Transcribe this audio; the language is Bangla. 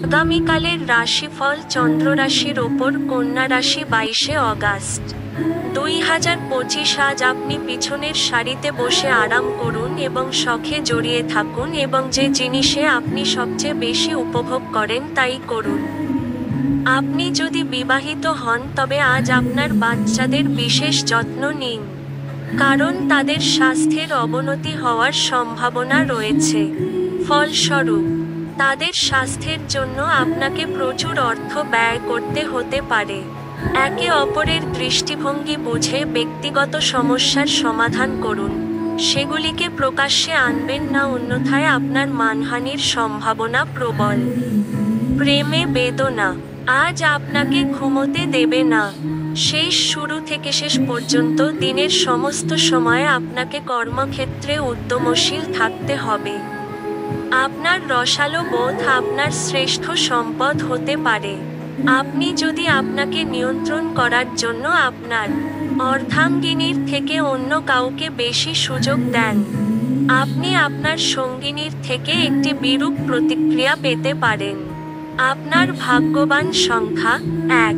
আগামীকালের রাশিফল চন্দ্র রাশির ওপর কন্যা রাশি 22শে অগাস্ট 2025। আজ আপনি পিছনের সারিতে বসে আরাম করুন এবং শখে জড়িয়ে থাকুন এবং যে জিনিসে আপনি সবচেয়ে বেশি উপভোগ করেন তাই করুন। আপনি যদি বিবাহিত হন তবে আজ আপনার বাচ্চাদের বিশেষ যত্ন নিন, কারণ তাদের স্বাস্থ্যের অবনতি হওয়ার সম্ভাবনা রয়েছে। ফলস্বরূপ তাদের স্বাস্থ্যের জন্য আপনাকে প্রচুর অর্থ ব্যয় করতে হতে পারে। একে অপরের দৃষ্টিভঙ্গি বুঝে ব্যক্তিগত সমস্যার সমাধান করুন, সেগুলিকে প্রকাশ্যে আনবেন না, অন্যথায় আপনার মানহানির সম্ভাবনা প্রবল। প্রেমে বেদনা আজ আপনাকে ঘুমোতে দেবে না। শুরু থেকে শেষ পর্যন্ত দিনের সমস্ত সময় আপনাকে কর্মক্ষেত্রে উদ্যমশীল থাকতে হবে। আপনার রসালো বোধ আপনার শ্রেষ্ঠ সম্পদ হতে পারে। আপনি যদি আপনাকে নিয়ন্ত্রণ করার জন্য আপনার অর্ধাঙ্গিনীর থেকে অন্য কাউকে বেশি সুযোগ দেন, আপনি আপনার সঙ্গিনীর থেকে একটি বিরূপ প্রতিক্রিয়া পেতে পারেন। আপনার ভাগ্যবান সংখ্যা 1।